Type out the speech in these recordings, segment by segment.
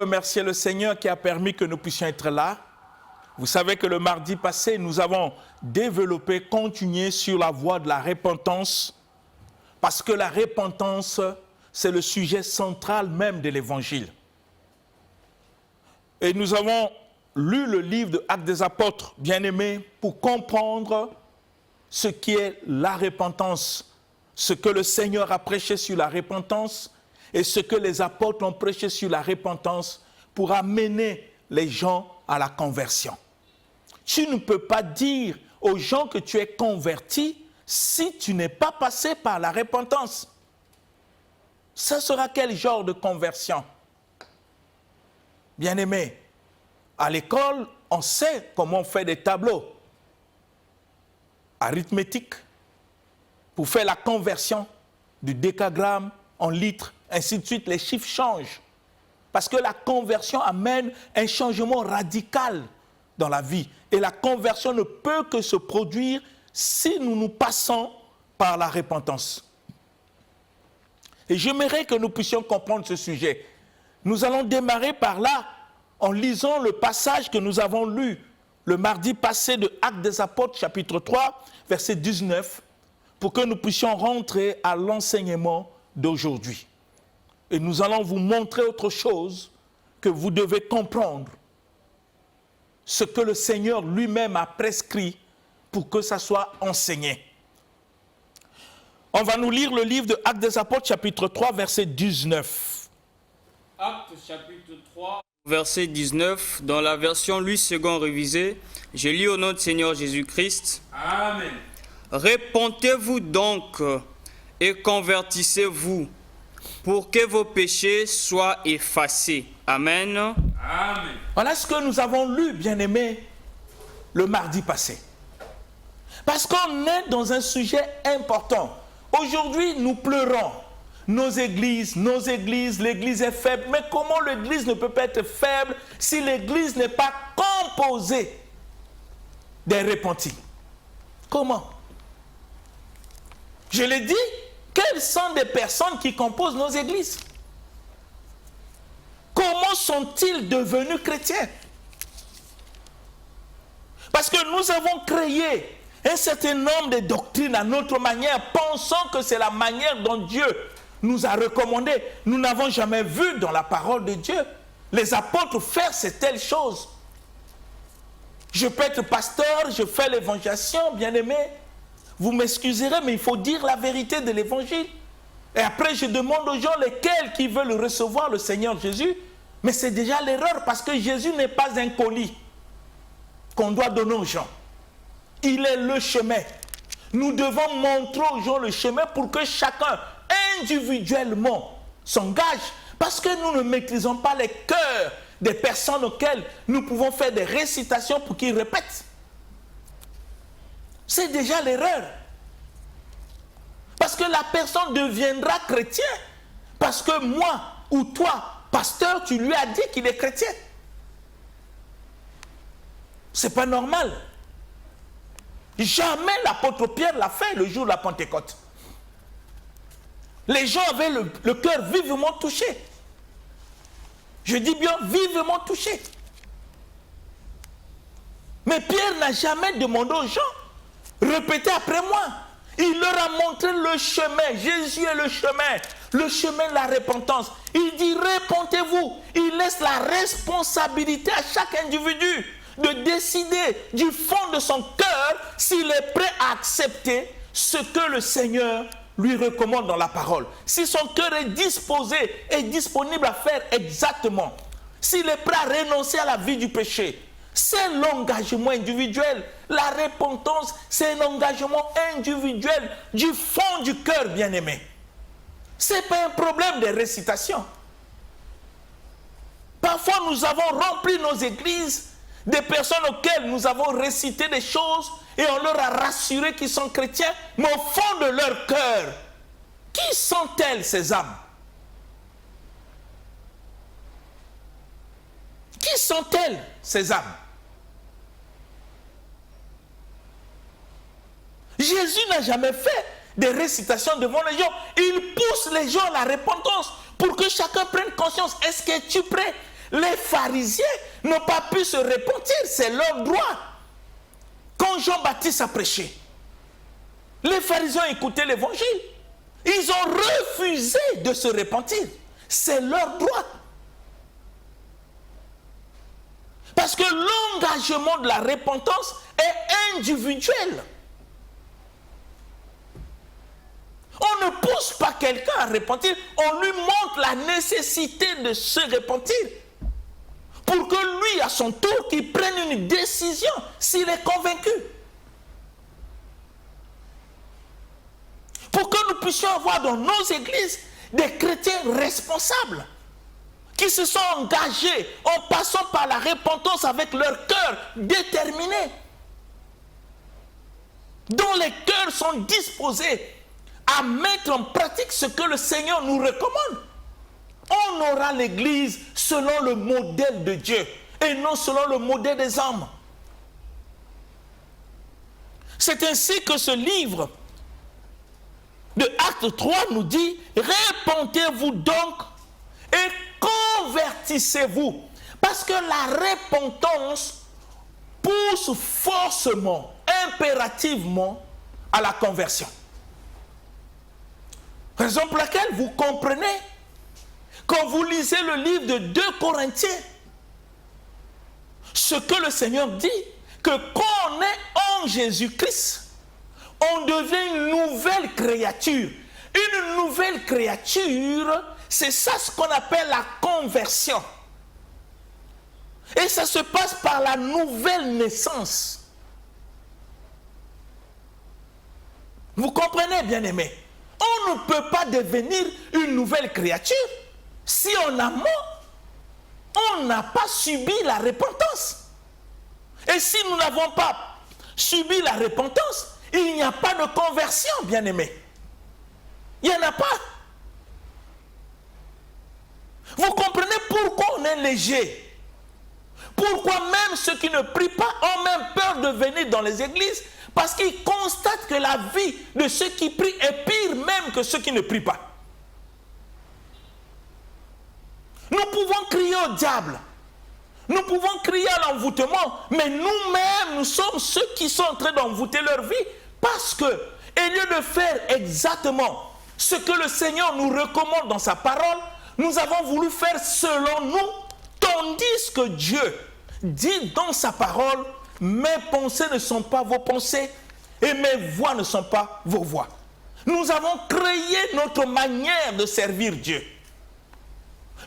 Remercier le Seigneur qui a permis que nous puissions être là. Vous savez que le mardi passé, nous avons développé, continué sur la voie de la repentance, parce que la repentance, c'est le sujet central même de l'Évangile. Et nous avons lu le livre de Actes des Apôtres, bien-aimés, pour comprendre ce qui est la repentance, ce que le Seigneur a prêché sur la repentance, et ce que les apôtres ont prêché sur la repentance pour amener les gens à la conversion. Tu ne peux pas dire aux gens que tu es converti si tu n'es pas passé par la repentance. Ça sera quel genre de conversion? Bien-aimés, à l'école, on sait comment on fait des tableaux arithmétiques pour faire la conversion du décagramme en litres. Ainsi de suite, les chiffres changent. Parce que la conversion amène un changement radical dans la vie. Et la conversion ne peut que se produire si nous passons par la repentance. Et j'aimerais que nous puissions comprendre ce sujet. Nous allons démarrer par là, en lisant le passage que nous avons lu le mardi passé de Actes des Apôtres, chapitre 3, verset 19, pour que nous puissions rentrer à l'enseignement d'aujourd'hui. Et nous allons vous montrer autre chose que vous devez comprendre. Ce que le Seigneur lui-même a prescrit pour que ça soit enseigné. On va nous lire le livre de Actes des Apôtres, chapitre 3, verset 19. Actes, chapitre 3, verset 19, dans la version Louis II révisée, je lis au nom du Seigneur Jésus-Christ. Amen. Repentez-vous donc et convertissez-vous, pour que vos péchés soient effacés. Amen. Amen. Voilà ce que nous avons lu, bien-aimés, le mardi passé. Parce qu'on est dans un sujet important. Aujourd'hui, nous pleurons. Nos églises, l'église est faible. Mais comment l'église ne peut pas être faible si l'église n'est pas composée des repentis? Comment? Je l'ai dit, quelles sont les personnes qui composent nos églises? Comment sont-ils devenus chrétiens? Parce que nous avons créé un certain nombre de doctrines à notre manière, pensant que c'est la manière dont Dieu nous a recommandé. Nous n'avons jamais vu dans la parole de Dieu les apôtres faire ces telles choses. Je peux être pasteur, je fais l'évangélisation, bien-aimé. Vous m'excuserez, mais il faut dire la vérité de l'évangile. Et après, je demande aux gens lesquels qui veulent recevoir le Seigneur Jésus. Mais c'est déjà l'erreur parce que Jésus n'est pas un colis qu'on doit donner aux gens. Il est le chemin. Nous devons montrer aux gens le chemin pour que chacun, individuellement, s'engage. Parce que nous ne maîtrisons pas les cœurs des personnes auxquelles nous pouvons faire des récitations pour qu'ils répètent. C'est déjà l'erreur. Parce que la personne deviendra chrétien. Parce que moi ou toi, pasteur, tu lui as dit qu'il est chrétien. C'est pas normal. Jamais l'apôtre Pierre l'a fait le jour de la Pentecôte. Les gens avaient le cœur vivement touché. Je dis bien vivement touché. Mais Pierre n'a jamais demandé aux gens, répétez après moi. Il leur a montré le chemin. Jésus est le chemin de la repentance. Il dit repentez-vous. Il laisse la responsabilité à chaque individu de décider du fond de son cœur s'il est prêt à accepter ce que le Seigneur lui recommande dans la parole. Si son cœur est disposé et disponible à faire exactement, s'il est prêt à renoncer à la vie du péché, c'est l'engagement individuel. La repentance, c'est un engagement individuel du fond du cœur, bien-aimé. Ce n'est pas un problème de récitation. Parfois, nous avons rempli nos églises des personnes auxquelles nous avons récité des choses et on leur a rassuré qu'ils sont chrétiens, mais au fond de leur cœur, qui sont-elles, ces âmes? Qui sont-elles, ces âmes? Jésus n'a jamais fait des récitations devant les gens. Il pousse les gens à la repentance pour que chacun prenne conscience. Est-ce que tu es prêt? Les pharisiens n'ont pas pu se repentir, c'est leur droit. Quand Jean-Baptiste a prêché, les pharisiens ont écouté l'évangile. Ils ont refusé de se repentir. C'est leur droit. Parce que l'engagement de la repentance est individuel. On ne pousse pas quelqu'un à repentir, on lui montre la nécessité de se repentir. Pour que lui, à son tour, qu'il prenne une décision s'il est convaincu. Pour que nous puissions avoir dans nos églises des chrétiens responsables qui se sont engagés en passant par la repentance avec leur cœur déterminé, dont les cœurs sont disposés à mettre en pratique ce que le Seigneur nous recommande. On aura l'Église selon le modèle de Dieu et non selon le modèle des hommes. C'est ainsi que ce livre de Actes 3 nous dit « Repentez-vous donc et convertissez-vous ». Parce que la repentance pousse forcément, impérativement à la conversion. Raison pour laquelle vous comprenez, quand vous lisez le livre de 2 Corinthiens, ce que le Seigneur dit, que quand on est en Jésus-Christ, on devient une nouvelle créature. Une nouvelle créature, c'est ça ce qu'on appelle la conversion. Et ça se passe par la nouvelle naissance. Vous comprenez, bien-aimés? On ne peut pas devenir une nouvelle créature si en amont, on n'a pas subi la repentance. Et si nous n'avons pas subi la repentance, il n'y a pas de conversion, bien-aimés. Il n'y en a pas. Vous comprenez pourquoi on est léger? Pourquoi même ceux qui ne prient pas ont même peur de venir dans les églises? Parce qu'ils constatent que la vie de ceux qui prient est pire même que ceux qui ne prient pas. Nous pouvons crier au diable. Nous pouvons crier à l'envoûtement, mais nous-mêmes, nous sommes ceux qui sont en train d'envoûter leur vie parce que, au lieu de faire exactement ce que le Seigneur nous recommande dans sa parole, nous avons voulu faire selon nous, tandis que Dieu dit dans sa parole, mes pensées ne sont pas vos pensées et mes voix ne sont pas vos voix. Nous avons créé notre manière de servir Dieu.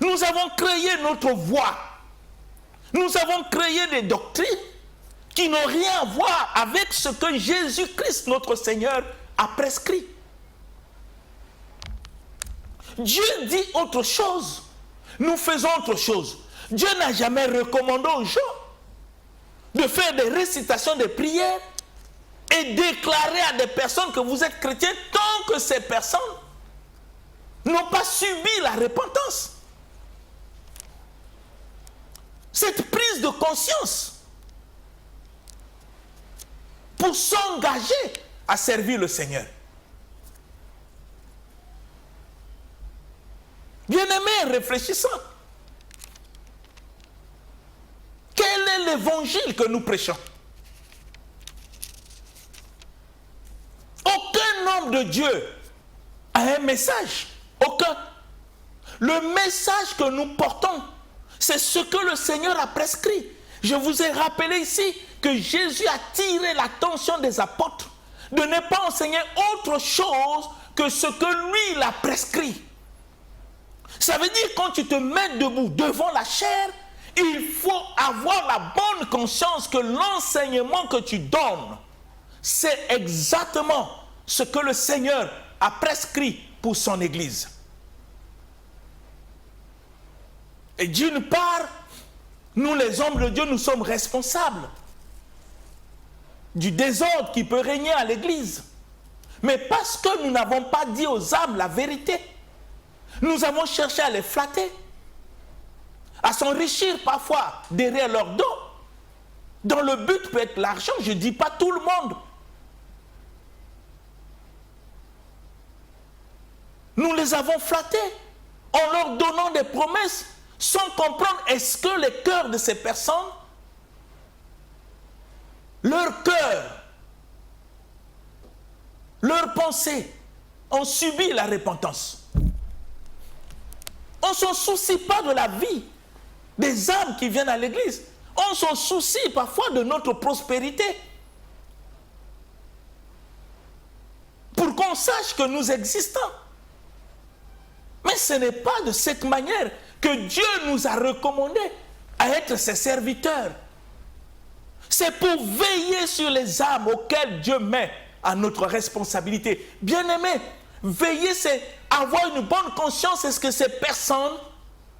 Nous avons créé notre voie. Nous avons créé des doctrines qui n'ont rien à voir avec ce que Jésus-Christ, notre Seigneur, a prescrit. Dieu dit autre chose. Nous faisons autre chose. Dieu n'a jamais recommandé aux gens de faire des récitations de prières et déclarer à des personnes que vous êtes chrétiens tant que ces personnes n'ont pas subi la repentance. Cette prise de conscience pour s'engager à servir le Seigneur. Bien-aimés, réfléchissons. Quel est l'évangile que nous prêchons? Aucun homme de Dieu a un message. Aucun. Le message que nous portons, c'est ce que le Seigneur a prescrit. Je vous ai rappelé ici que Jésus a tiré l'attention des apôtres de ne pas enseigner autre chose que ce que lui, il a prescrit. Ça veut dire quand tu te mets debout devant la chair, il faut avoir la bonne conscience que l'enseignement que tu donnes, c'est exactement ce que le Seigneur a prescrit pour son Église. Et d'une part, nous les hommes de Dieu, nous sommes responsables du désordre qui peut régner à l'Église. Mais parce que nous n'avons pas dit aux âmes la vérité, nous avons cherché à les flatter, à s'enrichir parfois derrière leur dos, dont le but peut être l'argent. Je ne dis pas tout le monde. Nous les avons flattés en leur donnant des promesses sans comprendre est-ce que les cœurs de ces personnes, leur cœur, leurs pensées ont subi la repentance. On ne se soucie pas de la vie des âmes qui viennent à l'église. On se soucie parfois de notre prospérité. Pour qu'on sache que nous existons. Mais ce n'est pas de cette manière que Dieu nous a recommandé à être ses serviteurs. C'est pour veiller sur les âmes auxquelles Dieu met à notre responsabilité. Bien-aimés, veiller, c'est avoir une bonne conscience. Est-ce que ces personnes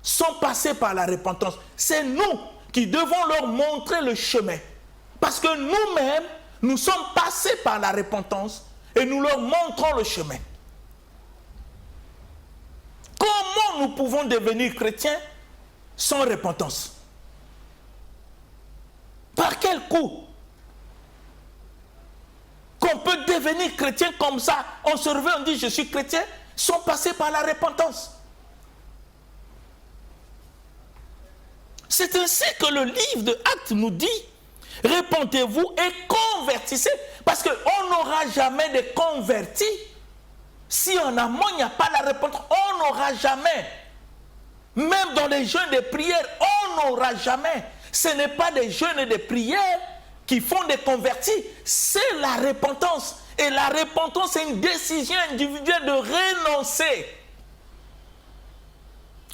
sont passées par la repentance? C'est nous qui devons leur montrer le chemin. Parce que nous-mêmes, nous sommes passés par la repentance et nous leur montrons le chemin. Comment nous pouvons devenir chrétiens sans repentance? Par quel coup? Qu'on peut devenir chrétien comme ça, on se réveille, on dit je suis chrétien, sont passés par la repentance. C'est ainsi que le livre de Actes nous dit, répentez-vous et convertissez, parce qu'on n'aura jamais de convertis si en amont il n'y a pas la repentance. On n'aura jamais, même dans les jeûnes de prière, on n'aura jamais. Ce n'est pas des jeûnes et des prières qui font des convertis, c'est la repentance. Et la repentance, c'est une décision individuelle de renoncer.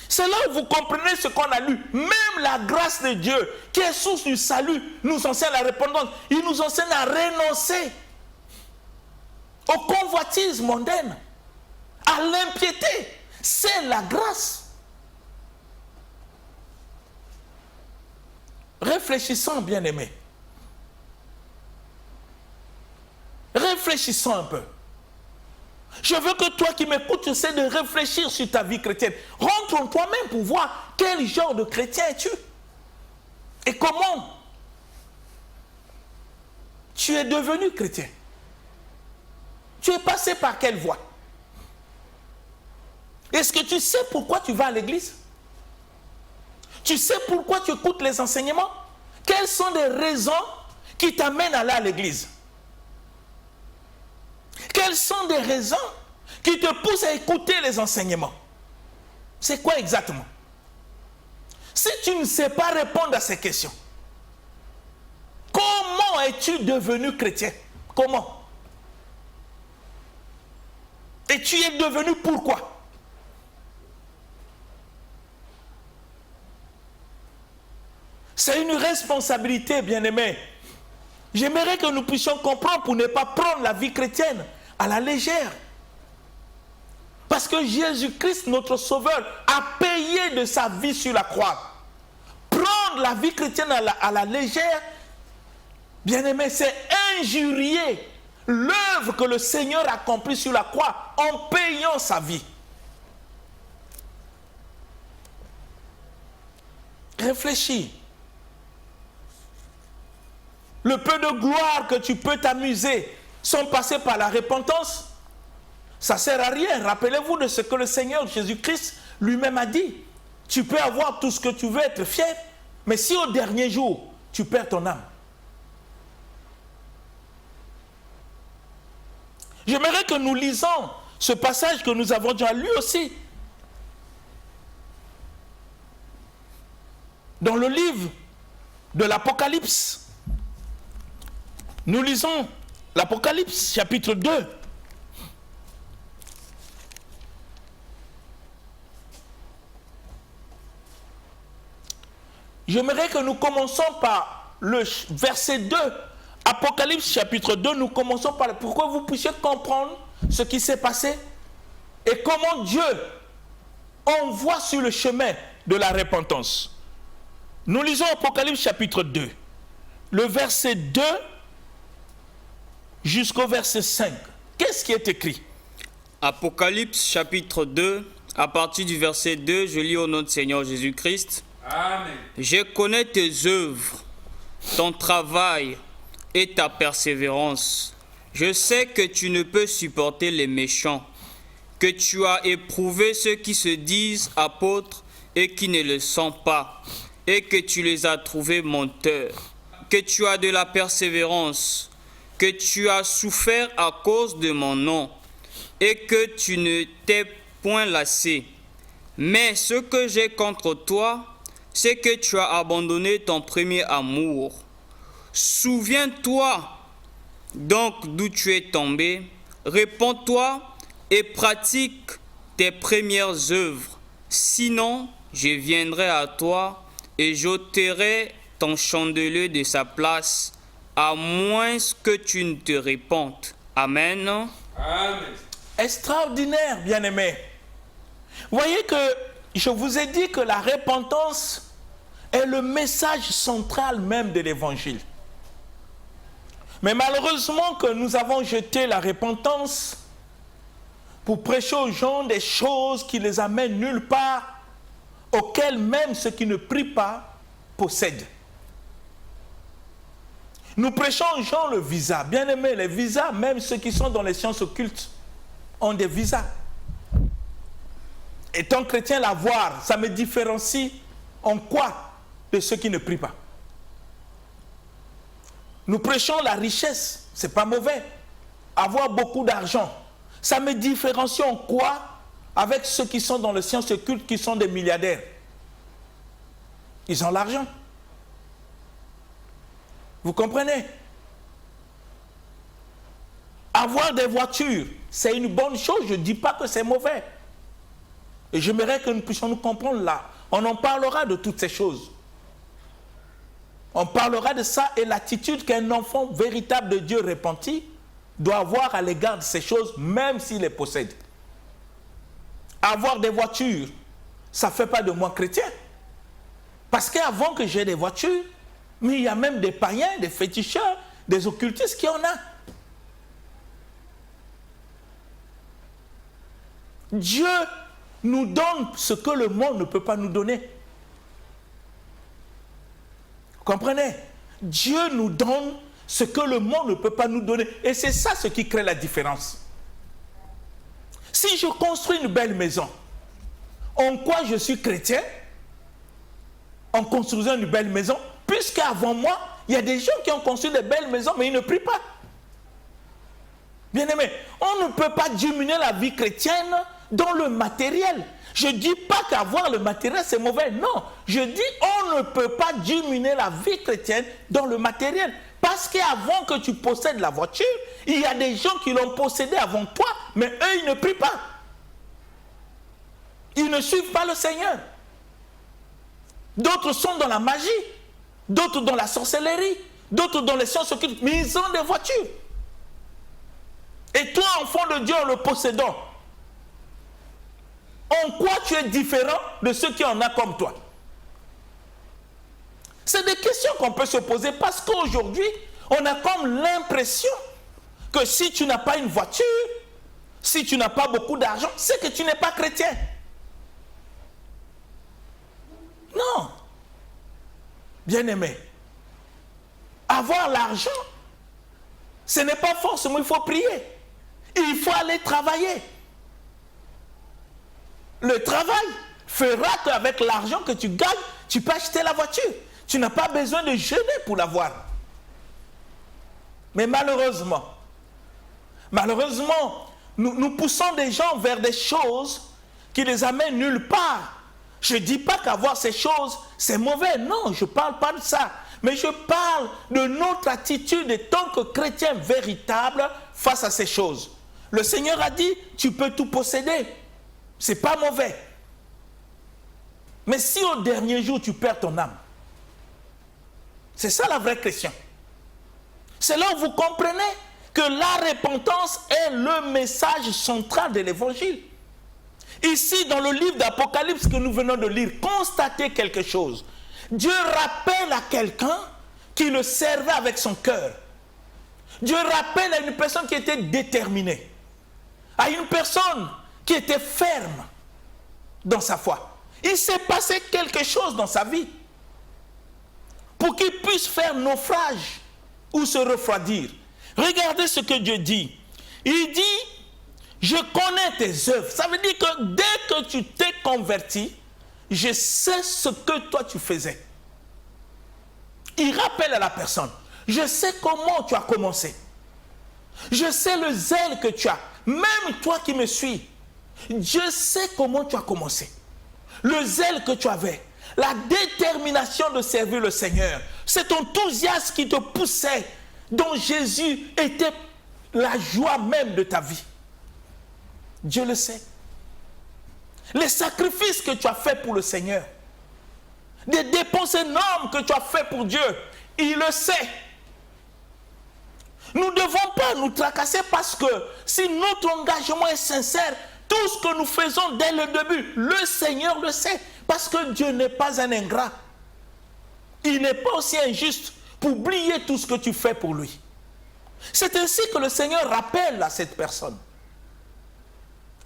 C'est là où vous comprenez ce qu'on a lu. Même la grâce de Dieu, qui est source du salut, nous enseigne la repentance. Il nous enseigne à renoncer au convoitisme mondaine, à l'impiété. C'est la grâce. Réfléchissons, bien-aimés. Réfléchissons un peu. Je veux que toi qui m'écoutes, tu essaies de réfléchir sur ta vie chrétienne. Rentre en toi-même pour voir quel genre de chrétien es-tu. Et comment tu es devenu chrétien. Tu es passé par quelle voie? Est-ce que tu sais pourquoi tu vas à l'église? Tu sais pourquoi tu écoutes les enseignements? Quelles sont les raisons qui t'amènent à aller à l'église? Quelles sont les raisons qui te poussent à écouter les enseignements? C'est quoi exactement? Si tu ne sais pas répondre à ces questions, comment es-tu devenu chrétien? Comment? Et tu es devenu pourquoi? C'est une responsabilité, bien-aimés. J'aimerais que nous puissions comprendre pour ne pas prendre la vie chrétienne à la légère. Parce que Jésus-Christ, notre Sauveur, a payé de sa vie sur la croix. Prendre la vie chrétienne à la légère, bien-aimé, c'est injurier l'œuvre que le Seigneur a accomplie sur la croix en payant sa vie. Réfléchis. Le peu de gloire que tu peux t'amuser sans passer par la repentance, ça ne sert à rien. Rappelez-vous de ce que le Seigneur Jésus-Christ lui-même a dit. Tu peux avoir tout ce que tu veux, être fier, mais si au dernier jour, tu perds ton âme. J'aimerais que nous lisons ce passage que nous avons déjà lu aussi. Dans le livre de l'Apocalypse. Nous lisons l'Apocalypse, chapitre 2. J'aimerais que nous commençons par le verset 2. Apocalypse, chapitre 2, nous commençons par... Pour que vous puissiez comprendre ce qui s'est passé et comment Dieu envoie sur le chemin de la repentance. Nous lisons Apocalypse, chapitre 2. Le verset 2... jusqu'au verset 5. Qu'est-ce qui est écrit? Apocalypse chapitre 2, à partir du verset 2, je lis au nom du Seigneur Jésus-Christ. Amen. Je connais tes œuvres, ton travail et ta persévérance. Je sais que tu ne peux supporter les méchants, que tu as éprouvé ceux qui se disent apôtres et qui ne le sont pas, et que tu les as trouvés menteurs, que tu as de la persévérance, que tu as souffert à cause de mon nom, et que tu ne t'es point lassé. Mais ce que j'ai contre toi, c'est que tu as abandonné ton premier amour. Souviens-toi donc d'où tu es tombé, répands-toi et pratique tes premières œuvres. Sinon, je viendrai à toi et j'ôterai ton chandelier de sa place, à moins que tu ne te répandes. Amen. Amen. Extraordinaire, bien-aimés. Voyez que je vous ai dit que la repentance est le message central même de l'évangile. Mais malheureusement que nous avons jeté la repentance pour prêcher aux gens des choses qui les amènent nulle part, auxquelles même ceux qui ne prient pas possèdent. Nous prêchons aux gens le visa. Bien aimé, les visas, même ceux qui sont dans les sciences occultes, ont des visas. Étant chrétien, l'avoir, ça me différencie en quoi de ceux qui ne prient pas. Nous prêchons la richesse, c'est pas mauvais. Avoir beaucoup d'argent, ça me différencie en quoi avec ceux qui sont dans les sciences occultes, qui sont des milliardaires. Ils ont l'argent. Vous comprenez? Avoir des voitures, c'est une bonne chose, je ne dis pas que c'est mauvais. Et j'aimerais que nous puissions nous comprendre là. On en parlera de toutes ces choses. On parlera de ça et l'attitude qu'un enfant véritable de Dieu repenti doit avoir à l'égard de ces choses, même s'il les possède. Avoir des voitures, ça ne fait pas de moi chrétien. Parce qu'avant que j'ai des voitures, mais il y a même des païens, des féticheurs, des occultistes qui en ont. Dieu nous donne ce que le monde ne peut pas nous donner. Vous comprenez? Dieu nous donne ce que le monde ne peut pas nous donner. Et c'est ça ce qui crée la différence. Si je construis une belle maison, en quoi je suis chrétien? En construisant une belle maison, puisqu'avant moi, il y a des gens qui ont construit des belles maisons, mais ils ne prient pas. Bien aimé, on ne peut pas diminuer la vie chrétienne dans le matériel. Je ne dis pas qu'avoir le matériel, c'est mauvais. Non, je dis on ne peut pas diminuer la vie chrétienne dans le matériel. Parce qu'avant que tu possèdes la voiture, il y a des gens qui l'ont possédée avant toi, mais eux, ils ne prient pas. Ils ne suivent pas le Seigneur. D'autres sont dans la magie, d'autres dans la sorcellerie, d'autres dans les sciences occultes, mais ils ont des voitures. Et toi, enfant de Dieu, en le possédant, en quoi tu es différent de ceux qui en ont comme toi? C'est des questions qu'on peut se poser parce qu'aujourd'hui, on a comme l'impression que si tu n'as pas une voiture, si tu n'as pas beaucoup d'argent, c'est que tu n'es pas chrétien. Non. Bien-aimé, avoir l'argent, ce n'est pas forcément il faut prier. Il faut aller travailler. Le travail fera qu'avec l'argent que tu gagnes, tu peux acheter la voiture. Tu n'as pas besoin de jeûner pour l'avoir. Mais malheureusement, nous poussons des gens vers des choses qui les amènent nulle part. Je ne dis pas qu'avoir ces choses, c'est mauvais. Non, je ne parle pas de ça. Mais je parle de notre attitude en tant que chrétien véritable face à ces choses. Le Seigneur a dit, tu peux tout posséder. Ce n'est pas mauvais. Mais si au dernier jour, tu perds ton âme, c'est ça la vraie question. C'est là où vous comprenez que la repentance est le message central de l'évangile. Ici, dans le livre d'Apocalypse que nous venons de lire, constatez quelque chose. Dieu rappelle à quelqu'un qui le servait avec son cœur. Dieu rappelle à une personne qui était déterminée, à une personne qui était ferme dans sa foi. Il s'est passé quelque chose dans sa vie pour qu'il puisse faire naufrage ou se refroidir. Regardez ce que Dieu dit. Il dit, je connais tes œuvres. Ça veut dire que dès que tu t'es converti, je sais ce que toi tu faisais. Il rappelle à la personne, je sais comment tu as commencé. Je sais le zèle que tu as. Même toi qui me suis, je sais comment tu as commencé. Le zèle que tu avais, la détermination de servir le Seigneur, cet enthousiasme qui te poussait, dont Jésus était la joie même de ta vie. Dieu le sait. Les sacrifices que tu as faits pour le Seigneur, des dépenses énormes que tu as fait pour Dieu, il le sait. Nous ne devons pas nous tracasser parce que si notre engagement est sincère, tout ce que nous faisons dès le début, le Seigneur le sait. Parce que Dieu n'est pas un ingrat. Il n'est pas aussi injuste pour oublier tout ce que tu fais pour lui. C'est ainsi que le Seigneur rappelle à cette personne.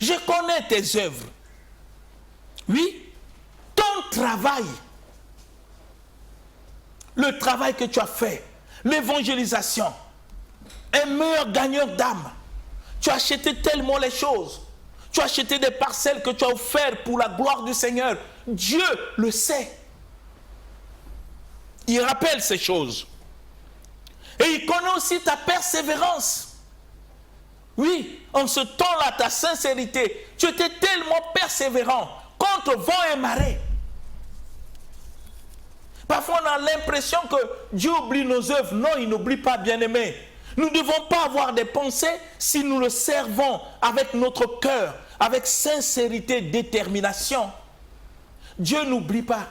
Je connais tes œuvres. Oui, ton travail, le travail que tu as fait, l'évangélisation, un meilleur gagneur d'âme. Tu as acheté tellement les choses. Tu as acheté des parcelles que tu as offertes pour la gloire du Seigneur. Dieu le sait. Il rappelle ces choses. Et il connaît aussi ta persévérance. Oui, en ce temps-là, ta sincérité, tu étais tellement persévérant contre vent et marée. Parfois, on a l'impression que Dieu oublie nos œuvres. Non, il n'oublie pas, bien-aimés. Nous ne devons pas avoir des pensées si nous le servons avec notre cœur, avec sincérité, détermination. Dieu n'oublie pas.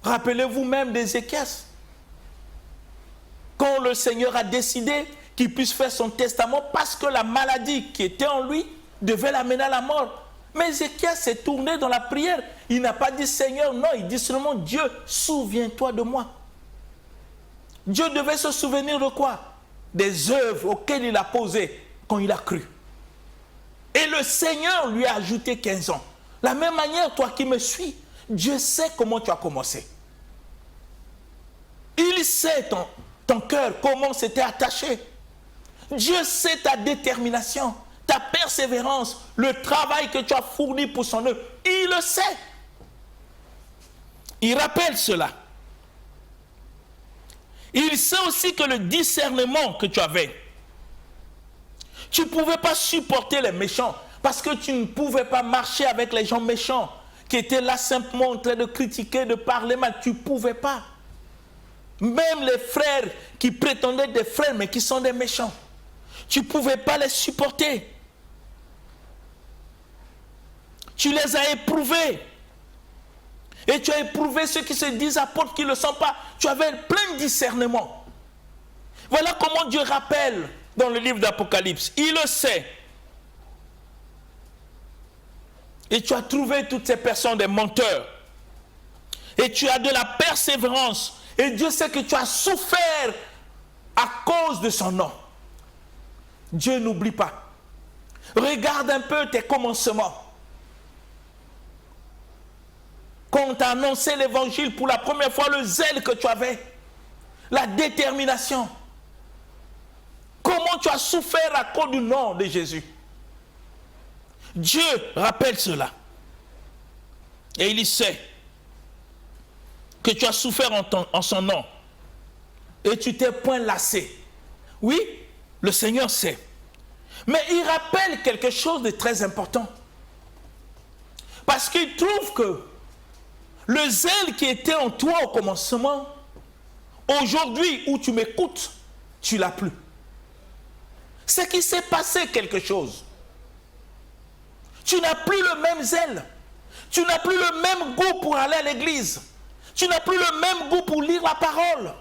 Rappelez-vous même d'Ézéchias. Quand le Seigneur a décidé qu'il puisse faire son testament parce que la maladie qui était en lui devait l'amener à la mort. Mais Ézéchias s'est tourné dans la prière. Il n'a pas dit Seigneur, non, il dit seulement Dieu, souviens-toi de moi. Dieu devait se souvenir de quoi? Des œuvres auxquelles il a posé quand il a cru. Et le Seigneur lui a ajouté 15 ans. De la même manière, toi qui me suis, Dieu sait comment tu as commencé. Il sait ton cœur, comment c'était attaché. Dieu sait ta détermination, ta persévérance, le travail que tu as fourni pour son œuvre. Il le sait. Il rappelle cela. Il sait aussi que le discernement que tu avais, tu ne pouvais pas supporter les méchants parce que tu ne pouvais pas marcher avec les gens méchants qui étaient là simplement en train de critiquer, de parler mal. Tu ne pouvais pas. Même les frères qui prétendaient des frères mais qui sont des méchants, tu ne pouvais pas les supporter. Tu les as éprouvés. Et tu as éprouvé ceux qui se disent apôtres qui ne le sont pas. Tu avais plein de discernement. Voilà comment Dieu rappelle dans le livre d'Apocalypse. Il le sait. Et tu as trouvé toutes ces personnes des menteurs. Et tu as de la persévérance. Et Dieu sait que tu as souffert à cause de son nom. Dieu n'oublie pas. Regarde un peu tes commencements. Quand on t'a annoncé l'évangile pour la première fois, le zèle que tu avais, la détermination. Comment tu as souffert à cause du nom de Jésus. Dieu rappelle cela. Et il sait que tu as souffert en son nom. Et tu t'es point lassé. Oui, le Seigneur sait. Mais il rappelle quelque chose de très important. Parce qu'il trouve que le zèle qui était en toi au commencement, aujourd'hui où tu m'écoutes, tu l'as plus. C'est qu'il s'est passé quelque chose. Tu n'as plus le même zèle. Tu n'as plus le même goût pour aller à l'église. Tu n'as plus le même goût pour lire la parole.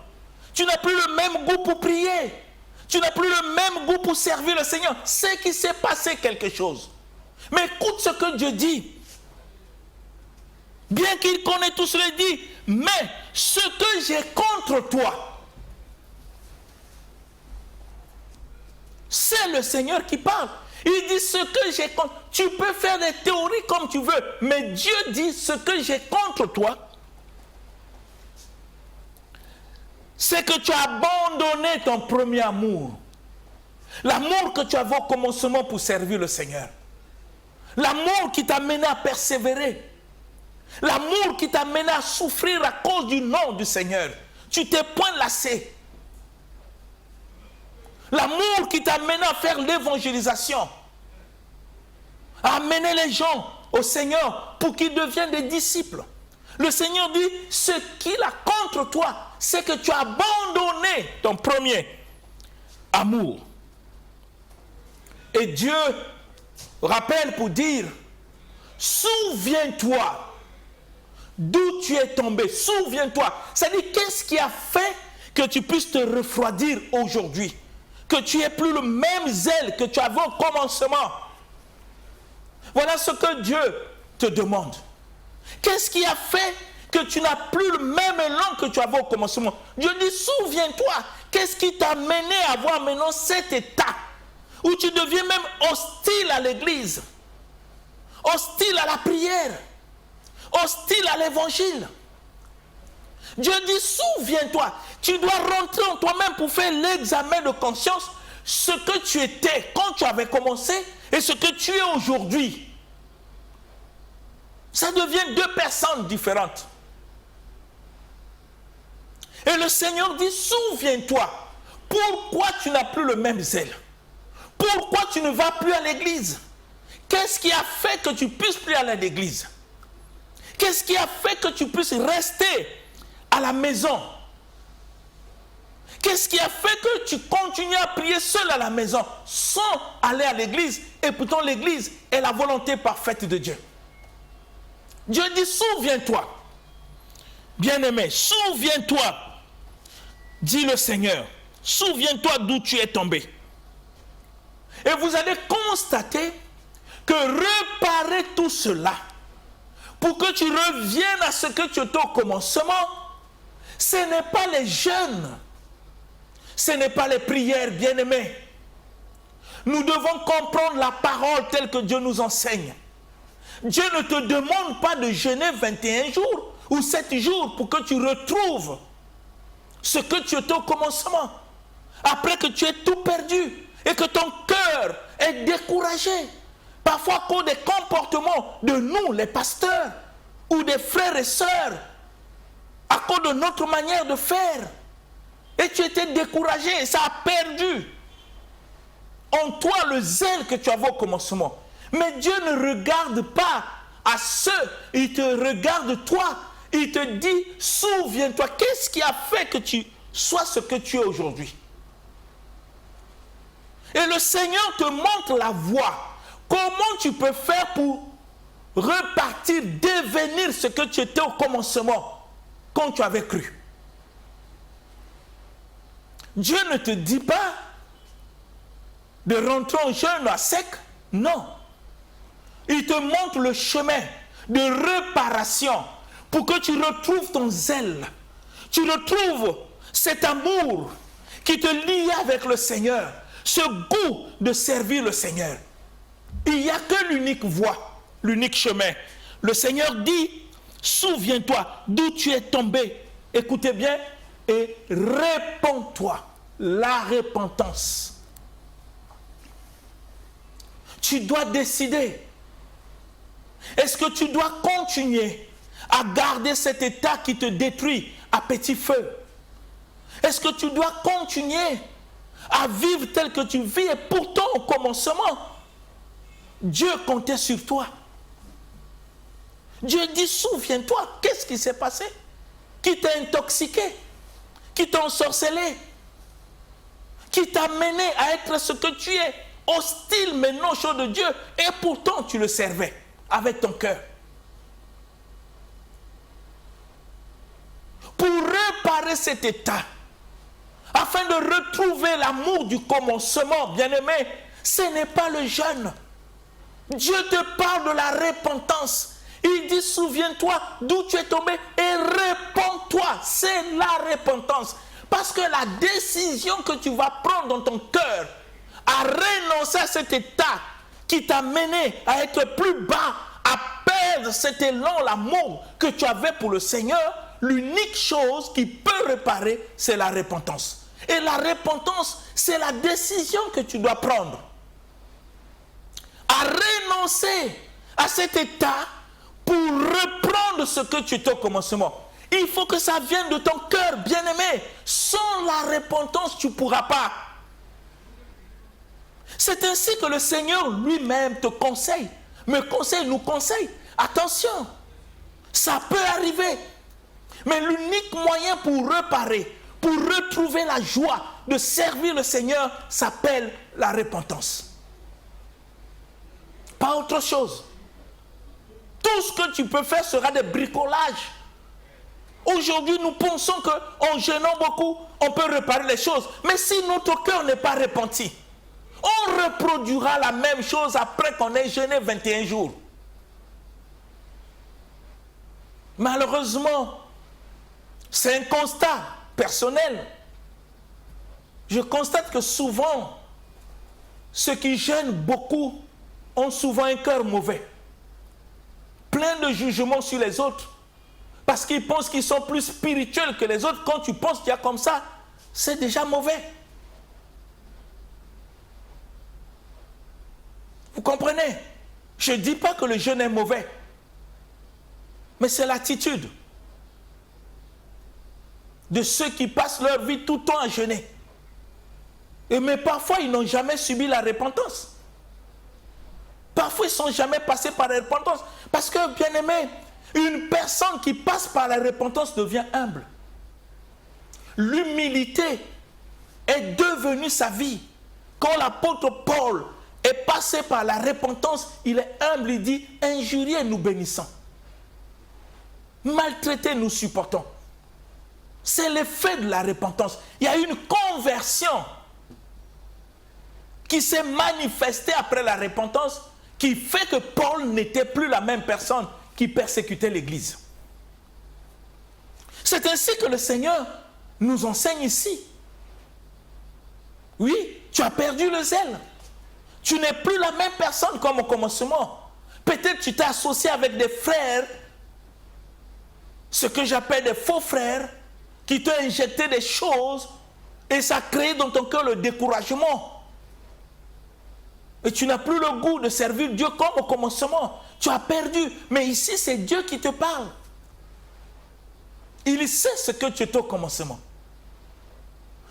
Tu n'as plus le même goût pour prier. Tu n'as plus le même goût pour servir le Seigneur. C'est qu'il s'est passé quelque chose. Mais écoute ce que Dieu dit. Bien qu'il connaisse tout cela, dit, mais ce que j'ai contre toi, c'est le Seigneur qui parle. Il dit ce que j'ai contre. Tu peux faire des théories comme tu veux, mais Dieu dit ce que j'ai contre toi, c'est que tu as abandonné ton premier amour. L'amour que tu avais au commencement pour servir le Seigneur. L'amour qui t'a mené à persévérer. L'amour qui t'a mené à souffrir à cause du nom du Seigneur. Tu t'es point lassé. L'amour qui t'a mené à faire l'évangélisation. À amener les gens au Seigneur pour qu'ils deviennent des disciples. Le Seigneur dit, ce qu'il a contre toi, c'est que tu as abandonné ton premier amour. Et Dieu rappelle pour dire, souviens-toi d'où tu es tombé. Souviens-toi. C'est-à-dire, qu'est-ce qui a fait que tu puisses te refroidir aujourd'hui? Que tu n'aies plus le même zèle que tu avais au commencement. Voilà ce que Dieu te demande. Qu'est-ce qui a fait que tu n'as plus le même élan que tu avais au commencement? Dieu dit, souviens-toi, qu'est-ce qui t'a mené à avoir maintenant cet état où tu deviens même hostile à l'église, hostile à la prière, hostile à l'évangile. Dieu dit, souviens-toi, tu dois rentrer en toi-même pour faire l'examen de conscience, ce que tu étais quand tu avais commencé et ce que tu es aujourd'hui. Ça devient deux personnes différentes. Et le Seigneur dit, souviens-toi, pourquoi tu n'as plus le même zèle? Pourquoi tu ne vas plus à l'église? Qu'est-ce qui a fait que tu puisses plus aller à l'église? Qu'est-ce qui a fait que tu puisses rester à la maison? Qu'est-ce qui a fait que tu continues à prier seul à la maison sans aller à l'église? Et pourtant l'église est la volonté parfaite de Dieu. Dieu dit, souviens-toi. Bien-aimé, souviens-toi, dit le Seigneur. Souviens-toi d'où tu es tombé. Et vous allez constater que réparer tout cela, pour que tu reviennes à ce que tu étais au commencement, ce n'est pas les jeûnes, ce n'est pas les prières, bien-aimés. Nous devons comprendre la parole telle que Dieu nous enseigne. Dieu ne te demande pas de jeûner 21 jours ou 7 jours pour que tu retrouves ce que tu étais au commencement. Après que tu aies tout perdu et que ton cœur est découragé. Parfois à cause des comportements de nous, les pasteurs, ou des frères et sœurs, à cause de notre manière de faire. Et tu étais découragé et ça a perdu en toi le zèle que tu avais au commencement. Mais Dieu ne regarde pas à ceux, il te regarde toi. Il te dit, souviens-toi, qu'est-ce qui a fait que tu sois ce que tu es aujourd'hui? Et le Seigneur te montre la voie. Comment tu peux faire pour repartir, devenir ce que tu étais au commencement, quand tu avais cru? Dieu ne te dit pas de rentrer en jeûne à sec. Non. Il te montre le chemin de réparation pour que tu retrouves ton zèle. Tu retrouves cet amour qui te lie avec le Seigneur. Ce goût de servir le Seigneur. Il n'y a que l'unique voie, l'unique chemin. Le Seigneur dit, souviens-toi d'où tu es tombé. Écoutez bien, et répands-toi. La repentance. Tu dois décider. Est-ce que tu dois continuer à garder cet état qui te détruit à petit feu? Est-ce que tu dois continuer à vivre tel que tu vis? Et pourtant, au commencement, Dieu comptait sur toi. Dieu dit, souviens-toi, qu'est-ce qui s'est passé? Qui t'a intoxiqué? Qui t'a ensorcelé? Qui t'a mené à être ce que tu es? Hostile mais non chaud de Dieu. Et pourtant, tu le servais avec ton cœur. Pour réparer cet état, afin de retrouver l'amour du commencement, bien-aimé, ce n'est pas le jeûne. Dieu te parle de la repentance. Il dit, souviens-toi d'où tu es tombé et répands-toi. C'est la repentance. Parce que la décision que tu vas prendre dans ton cœur à renoncer à cet état qui t'a mené à être plus bas, à perdre cet élan, l'amour que tu avais pour le Seigneur, l'unique chose qui peut réparer, c'est la repentance. Et la repentance, c'est la décision que tu dois prendre. À renoncer à cet état pour reprendre entendre ce que tu étais au commencement. Il faut que ça vienne de ton cœur, bien-aimé. Sans la repentance, tu ne pourras pas. C'est ainsi que le Seigneur lui-même te conseille, nous conseille. Attention, ça peut arriver. Mais l'unique moyen pour réparer, pour retrouver la joie de servir le Seigneur, s'appelle la repentance. Pas autre chose. Tout ce que tu peux faire sera des bricolages. Aujourd'hui, nous pensons qu'en gênant beaucoup, on peut réparer les choses. Mais si notre cœur n'est pas repenti, on reproduira la même chose après qu'on ait jeûné 21 jours. Malheureusement, c'est un constat personnel. Je constate que souvent, ceux qui jeûnent beaucoup ont souvent un cœur mauvais. Plein de jugements sur les autres. Parce qu'ils pensent qu'ils sont plus spirituels que les autres. Quand tu penses qu'il y a comme ça, c'est déjà mauvais. Vous comprenez? Je ne dis pas que le jeûne est mauvais. Mais c'est l'attitude de ceux qui passent leur vie tout le temps à jeûner. Mais parfois, ils n'ont jamais subi la repentance. Parfois, ils ne sont jamais passés par la repentance. Parce que, bien aimé, une personne qui passe par la repentance devient humble. L'humilité est devenue sa vie. Quand l'apôtre Paul est passé par la repentance, il est humble, il dit, injuriez, nous bénissons. Maltraiter, nous supportons. C'est l'effet de la repentance. Il y a une conversion qui s'est manifestée après la repentance, qui fait que Paul n'était plus la même personne qui persécutait l'Église. C'est ainsi que le Seigneur nous enseigne ici. Oui, tu as perdu le zèle. Tu n'es plus la même personne comme au commencement. Peut-être tu t'es associé avec des frères, ce que j'appelle des faux frères, qui t'ont injecté des choses et ça a créé dans ton cœur le découragement. Et tu n'as plus le goût de servir Dieu comme au commencement. Tu as perdu. Mais ici, c'est Dieu qui te parle. Il sait ce que tu étais au commencement.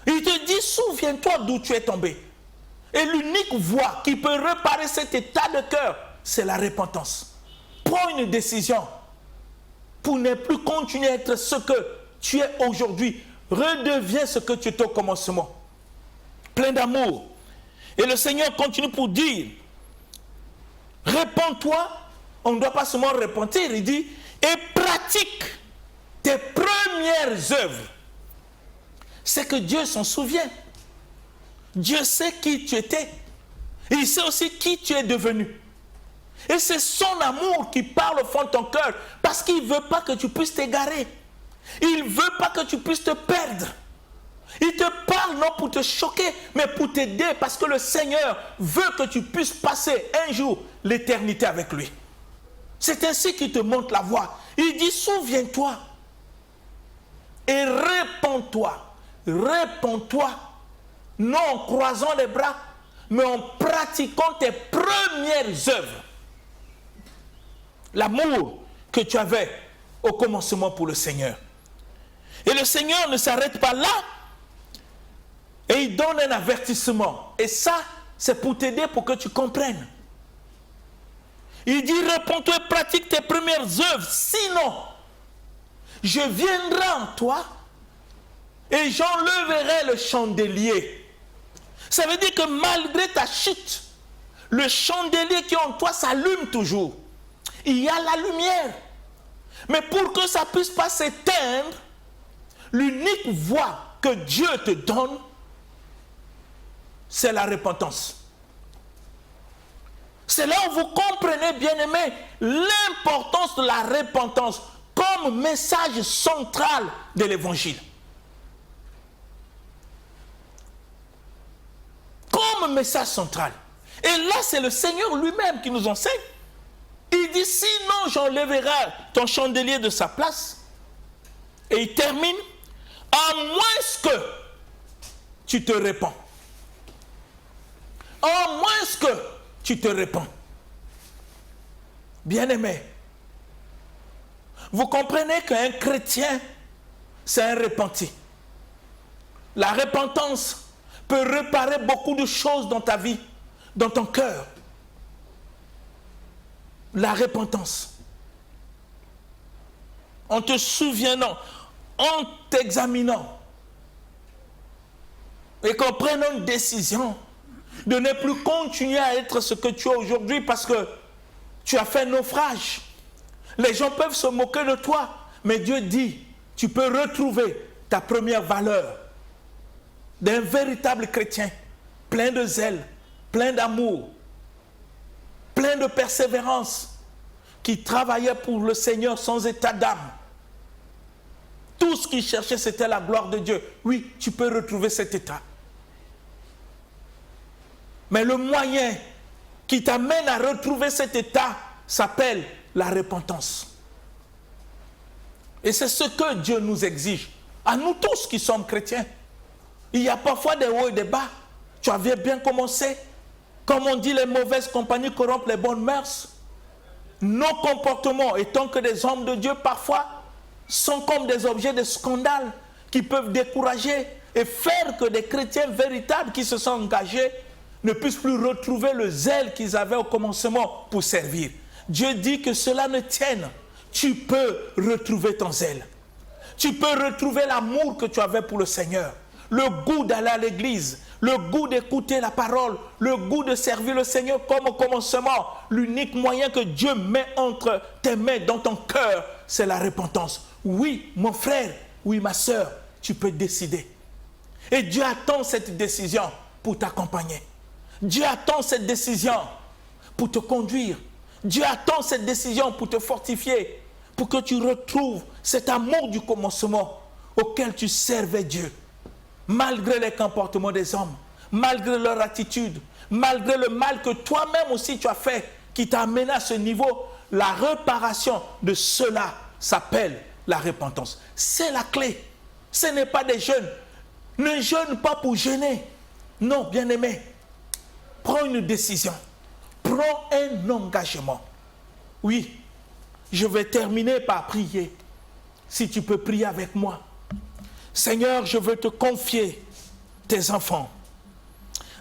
Il te dit, souviens-toi d'où tu es tombé. Et l'unique voie qui peut réparer cet état de cœur, c'est la repentance. Prends une décision pour ne plus continuer à être ce que tu es aujourd'hui. Redeviens ce que tu étais au commencement. Plein d'amour. Et le Seigneur continue pour dire, répands-toi, on ne doit pas seulement repentir, il dit, et pratique tes premières œuvres. C'est que Dieu s'en souvient. Dieu sait qui tu étais. Et il sait aussi qui tu es devenu. Et c'est son amour qui parle au fond de ton cœur, parce qu'il ne veut pas que tu puisses t'égarer. Il ne veut pas que tu puisses te perdre. Il te parle non pour te choquer, mais pour t'aider, parce que le Seigneur veut que tu puisses passer un jour l'éternité avec lui. C'est ainsi qu'il te montre la voie. Il dit, souviens-toi et répands-toi. Répands-toi, non en croisant les bras, mais en pratiquant tes premières œuvres. L'amour que tu avais au commencement pour le Seigneur. Et le Seigneur ne s'arrête pas là. Et il donne un avertissement. Et ça, c'est pour t'aider, pour que tu comprennes. Il dit, réponds-toi et pratique tes premières œuvres. Sinon, je viendrai en toi et j'enlèverai le chandelier. Ça veut dire que malgré ta chute, le chandelier qui est en toi s'allume toujours. Il y a la lumière. Mais pour que ça ne puisse pas s'éteindre, l'unique voie que Dieu te donne, c'est la repentance. C'est là où vous comprenez, bien-aimés, l'importance de la repentance comme message central de l'Évangile. Comme message central. Et là, c'est le Seigneur lui-même qui nous enseigne. Il dit, sinon j'enlèverai ton chandelier de sa place. Et il termine, à moins que tu te répands. À moins que tu te répands. Bien-aimé, Vous comprenez qu'un chrétien, c'est un repenti. La repentance peut réparer beaucoup de choses dans ta vie, dans ton cœur. La repentance. En te souvenant, en t'examinant, et qu'en prenant une décision de ne plus continuer à être ce que tu es aujourd'hui parce que tu as fait naufrage. Les gens peuvent se moquer de toi, mais Dieu dit, tu peux retrouver ta première valeur d'un véritable chrétien, plein de zèle, plein d'amour, plein de persévérance, qui travaillait pour le Seigneur sans état d'âme. Tout ce qu'il cherchait, c'était la gloire de Dieu. Oui, tu peux retrouver cet état. Mais le moyen qui t'amène à retrouver cet état s'appelle la repentance. Et c'est ce que Dieu nous exige, à nous tous qui sommes chrétiens. Il y a parfois des hauts et des bas. Tu avais bien commencé. Comme on dit, les mauvaises compagnies corrompent les bonnes mœurs. Nos comportements, étant que des hommes de Dieu, parfois, sont comme des objets de scandale qui peuvent décourager et faire que des chrétiens véritables qui se sont engagés ne puissent plus retrouver le zèle qu'ils avaient au commencement pour servir. Dieu dit que cela ne tienne. Tu peux retrouver ton zèle. Tu peux retrouver l'amour que tu avais pour le Seigneur, le goût d'aller à l'église, le goût d'écouter la parole, le goût de servir le Seigneur comme au commencement. L'unique moyen que Dieu met entre tes mains, dans ton cœur, c'est la repentance. Oui, mon frère, oui, ma soeur, tu peux décider. Et Dieu attend cette décision pour t'accompagner. Dieu attend cette décision pour te conduire. Dieu attend cette décision pour te fortifier, pour que tu retrouves cet amour du commencement auquel tu servais Dieu. Malgré les comportements des hommes, malgré leur attitude, malgré le mal que toi-même aussi tu as fait, qui t'a amené à ce niveau, la réparation de cela s'appelle la repentance. C'est la clé. Ce n'est pas des jeûnes. Ne jeûne pas pour jeûner. Non, bien-aimé. Prends une décision. Prends un engagement. Oui, je vais terminer par prier. Si tu peux prier avec moi. Seigneur, je veux te confier tes enfants,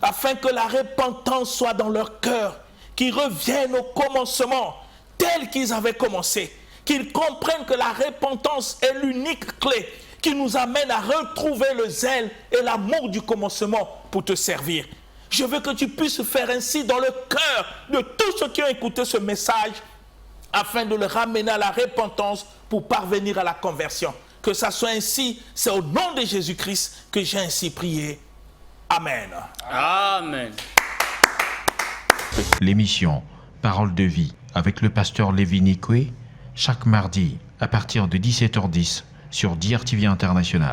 afin que la repentance soit dans leur cœur, qu'ils reviennent au commencement, tel qu'ils avaient commencé, qu'ils comprennent que la repentance est l'unique clé qui nous amène à retrouver le zèle et l'amour du commencement pour te servir. Je veux que tu puisses faire ainsi dans le cœur de tous ceux qui ont écouté ce message, afin de le ramener à la repentance pour parvenir à la conversion. Que ça soit ainsi, c'est au nom de Jésus-Christ que j'ai ainsi prié. Amen. Amen. L'émission Parole de vie avec le pasteur Lévi Nikwe, chaque mardi à partir de 17h10 sur DRTV International.